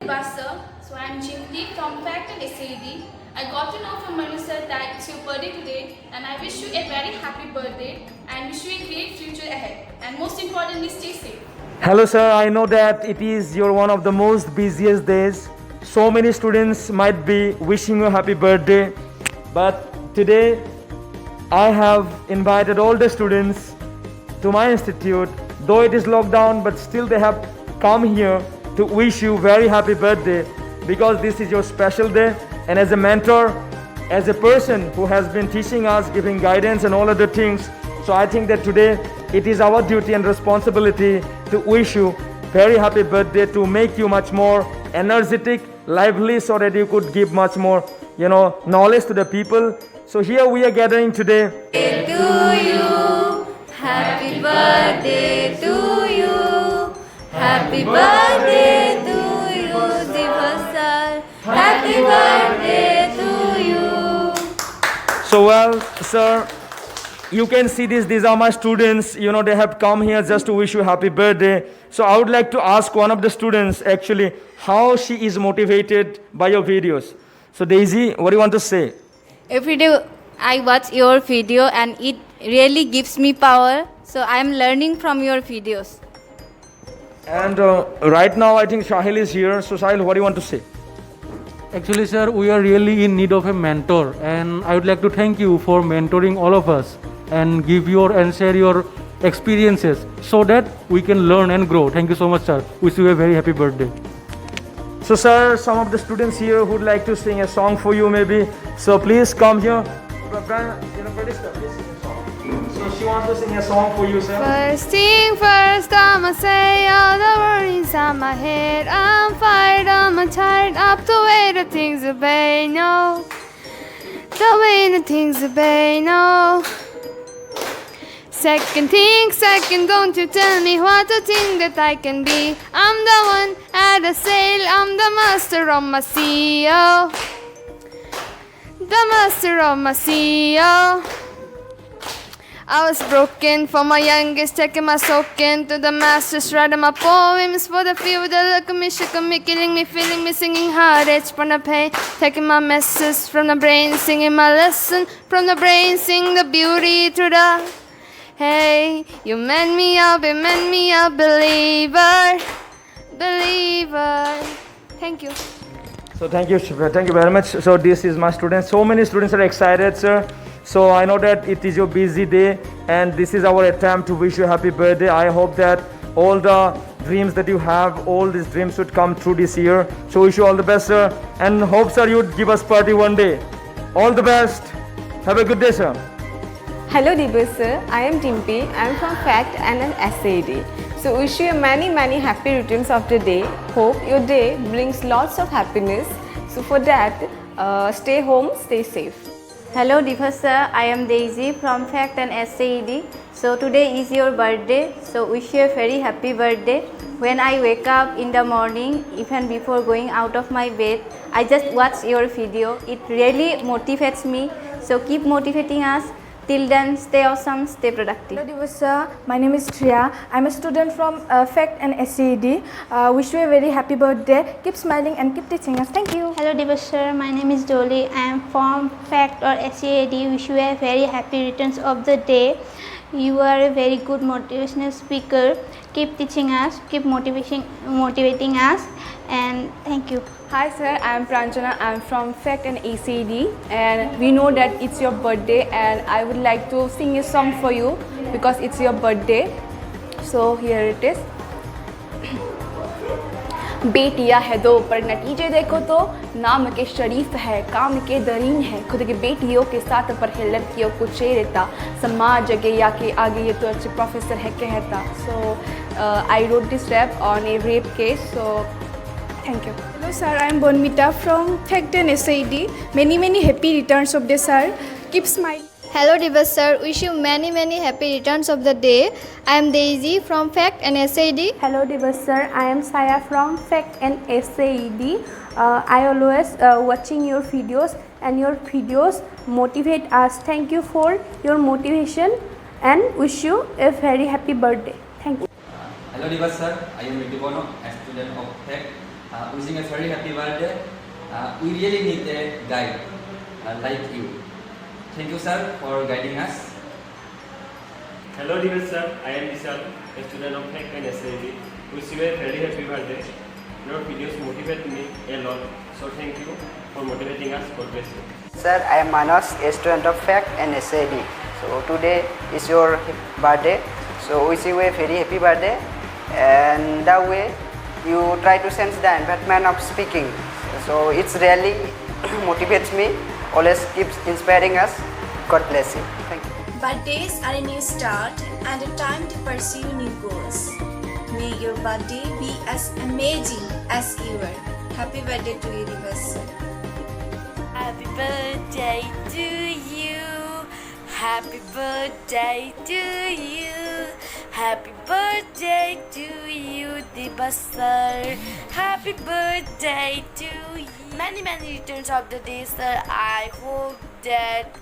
Divas sir. So I am Jimli from Fact and SAD. I got to know from Manu sir that it's your birthday today, and I wish you a very happy birthday and wish you a great future ahead. And most importantly, stay safe. Hello sir, I know that it is your one of the most busiest days. So many students might be wishing you a happy birthday. But today I have invited all the students to my institute. Though it is lockdown, but still they have come here to wish you very happy birthday because this is your special day. And as a mentor, as a person who has been teaching us, giving guidance and all other things, so I think that today it is our duty and responsibility to wish you very happy birthday, to make you much more energetic, lively, so that you could give much more, knowledge to the people. So here we are gathering today. To you, happy birthday to you, happy birthday to you, Divas sir, happy birthday to you. So well, sir, you can see this. These are my students. They have come here just to wish you happy birthday. So I would like to ask one of the students actually how she is motivated by your videos. So Daisy, what do you want to say? Every day I watch your video and it really gives me power. So I am learning from your videos. And right now I think Sahil is here. So Sahil, what do you want to say? Actually, sir, we are really in need of a mentor, and I would like to thank you for mentoring all of us and share your experiences so that we can learn and grow. Thank you so much, sir. Wish you a very happy birthday. So sir, some of the students here would like to sing a song for you maybe. So please come here. Please sing a song. So she wants to sing a song for you, sir. First thing first, I'ma say all the worries on my head. I'm fired, I'm tired of the way the things obey, no. The way the things obey, no. Second thing, second, don't you tell me what to think that I can be. I'm the one at the sail, I'm the master of my CEO. The master of my CEO. I was broken for my youngest, taking my soaking to the masters, writing my poems for the few that look at me, shook me, killing me, feeling me, singing heartaches from the pain, taking my message from the brain, singing my lesson from the brain, sing the beauty to the. Hey, you made me up, you made me a believer, believer. Thank you. So thank you very much. So this is my students. So many students are excited, sir. So I know that it is your busy day and this is our attempt to wish you a happy birthday. I hope that all the dreams that you have, all these dreams should come true this year. So wish you all the best, sir. And hope, sir, you'd give us party one day. All the best. Have a good day, sir. Hello Divas sir, I am Timpi. I am from Fact and an SAD. So wish you many happy returns of the day. Hope your day brings lots of happiness. So for that, stay home, stay safe. Hello Divas sir, I am Daisy from Fact and SAD. So today is your birthday, so wish you a very happy birthday. When I wake up in the morning, even before going out of my bed, I just watch your video. It really motivates me, so keep motivating us. Till then, stay awesome, stay productive. Hello Divas sir, my name is Triya. I'm a student from Fact and SAD. Wish you a very happy birthday. Keep smiling and keep teaching us. Thank you. Hello Divas sir, my name is Dolly. I am from Fact or SAD. Wish you a very happy returns of the day. You are a very good motivational speaker. Keep teaching us, keep motivating us, and thank you. Hi sir, I am Pranjana. I am from Fact and SAD, and we know that it's your birthday and I would like to sing a song for you because it's your birthday. So here it is. बेटियां है दो पर नतीजे देखो तो नाम के शरीफ है, काम के दरीन है, खुद की बेटियों के साथ पर है लड़कियों को चेरता, समाज आगे या के आगे ये तो अच्छे प्रोफेसर है कहता. So I wrote this rap on a rape case. So thank you. Hello sir, I am Bonmita from Fact and SAD. Many happy returns of the sir. Keep smiling. Hello Divas sir, wish you many happy returns of the day. I am Daisy from Fact and SAD. Hello Divas sir, I am Saya from Fact and SAD. I always watching your videos and your videos motivate us. Thank you for your motivation and wish you a very happy birthday. Thank you. Hello Divas sir, I am Ritu Bono, a student of Fact wishing a very happy birthday. We really need a guide like you. Thank you, sir, for guiding us. Hello dear sir, I am Vishal, a student of FACT and SAD. Wish you a very happy birthday. Your videos motivate me a lot, so thank you for motivating us. God bless you. Sir, I am Manas, a student of FACT and SAD. So today is your birthday. So wish you a very happy birthday. And that way you try to sense the environment of speaking. So it's really motivates me. Always keeps inspiring us. God bless you. Thank you. Birthdays are a new start and a time to pursue new goals. May your birthday be as amazing as ever. Happy birthday to you, Divas. Happy birthday to you. Happy birthday to you. Happy birthday to you, Divas sir. Happy birthday to you. Many returns of the day, sir. I hope that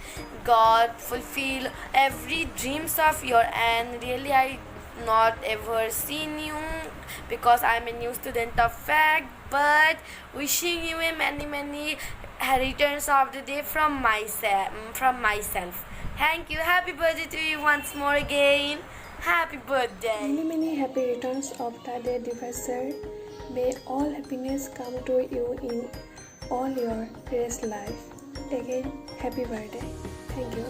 God fulfill every dreams of your, and really I not ever seen you because I'm a new student of FACT, but wishing you a many returns of the day from myself. Thank you. Happy birthday to you once more again. Happy birthday. Many happy returns of the day, Divas sir. May all happiness come to you in all your rest life. Again, happy birthday. Thank you.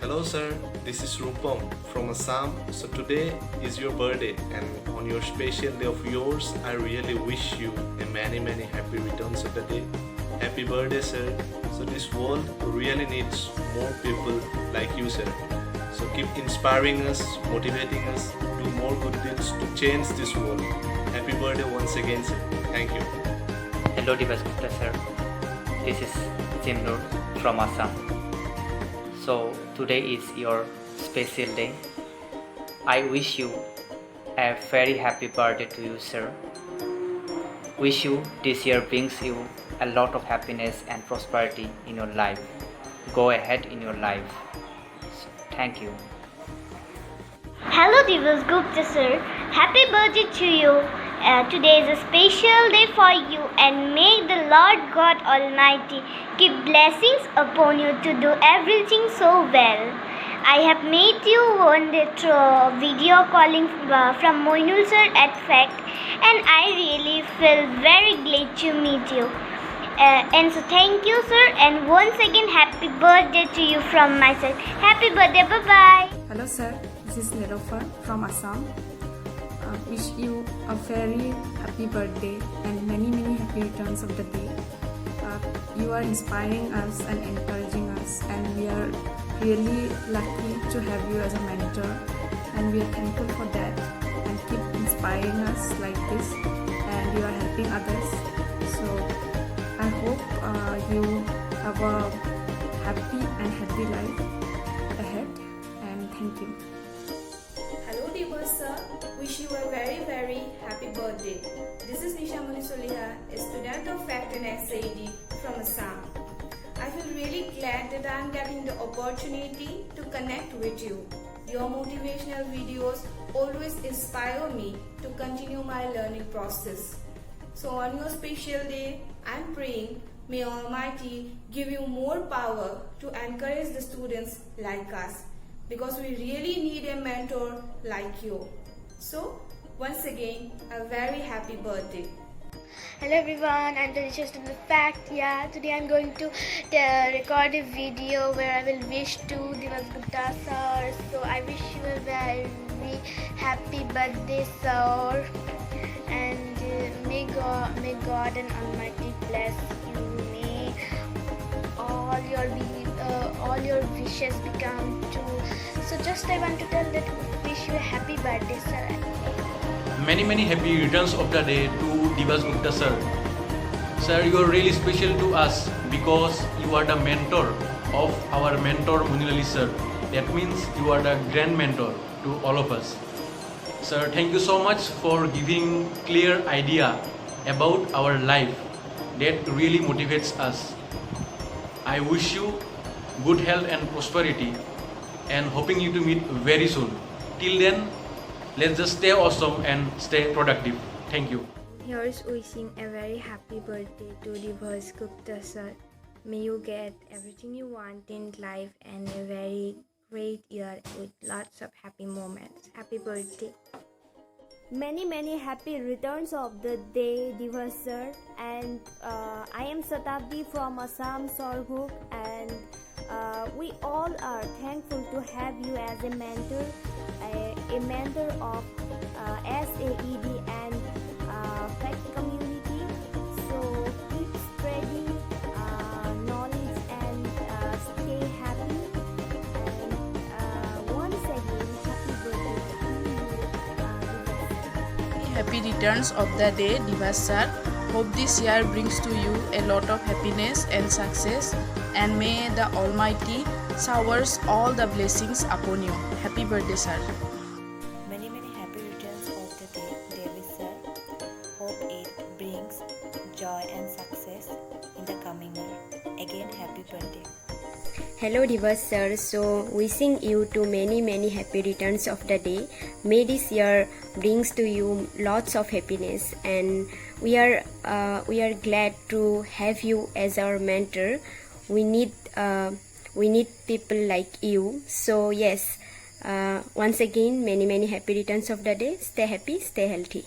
Hello sir, this is Rupam from Assam. So today is your birthday, and on your special day of yours, I really wish you a many happy returns of the day. Happy birthday sir. So this world really needs more people like you sir. So keep inspiring us, motivating us, do more good deeds to change this world. Happy birthday once again sir. Thank you. Hello Divas Gupta sir. This is Jimnur from Assam. So today is your special day. I wish you a very happy birthday to you sir. Wish you this year brings you a lot of happiness and prosperity in your life. Go ahead in your life. So, thank you. Hello Divas Gupta sir. Happy birthday to you. Today is a special day for you, and may the Lord God Almighty keep blessings upon you to do everything so well. I have met you on the video calling from Moinul sir at FACT, and I really feel very glad to meet you. And so thank you sir, and once again happy birthday to you from myself. Happy birthday, bye bye. Hello sir, this is Nilofer from Assam. Wish you a very happy birthday and many happy returns of the day. You are inspiring us and encouraging us, and we are really lucky to have you as a mentor, and we are thankful for that, and keep inspiring us like this, and you are helping others. So I hope you have a happy and healthy life ahead, and thank you. Hello Divas sir, wish you a very happy birthday. This is Nisha Munisoliha, a student of FACT and SAD from Assam. I feel really glad that I am getting the opportunity to connect with you. Your motivational videos always inspire me to continue my learning process. So on your special day, I am praying may Almighty give you more power to encourage the students like us, because we really need a mentor like you. So once again, a very happy birthday. Hello everyone, I'm Tanisha from the FACT. Today I'm going to record a video where I will wish to Divas Gupta sir. So I wish you a very happy birthday sir, and may God and Almighty bless you. May all your wishes become true. So just I want to tell that wish you a happy birthday sir. Many happy returns of the day to Divas Gupta sir. Sir, you are really special to us because you are the mentor of our mentor Munil Ali sir. That means you are the grand mentor to all of us. Sir, thank you so much for giving clear idea about our life that really motivates us. I wish you good health and prosperity, and hoping you to meet very soon. Till then, let's just stay awesome and stay productive. Thank you. Here's wishing a very happy birthday to Divas Gupta sir. May you get everything you want in life and a very great year with lots of happy moments. Happy birthday. Many happy returns of the day, Divas sir. And I am Satabdi from Assam, Sorghum, and we all are thankful to have you as a mentor of SAED and fact community. So keep spreading knowledge and stay happy. And once again, happy birthday to you, Happy returns of the day, Divas sir. Hope this year brings to you a lot of happiness and success, and may the Almighty showers all the blessings upon you. Happy birthday, sir. Many happy returns of the day, Davis sir. Hope it brings joy and success in the coming year. Again, happy birthday. Hello Divas sir, so wishing you to many happy returns of the day. May this year brings to you lots of happiness, and we are glad to have you as our mentor. We need people like you. So yes, once again many happy returns of the day. Stay happy, stay healthy.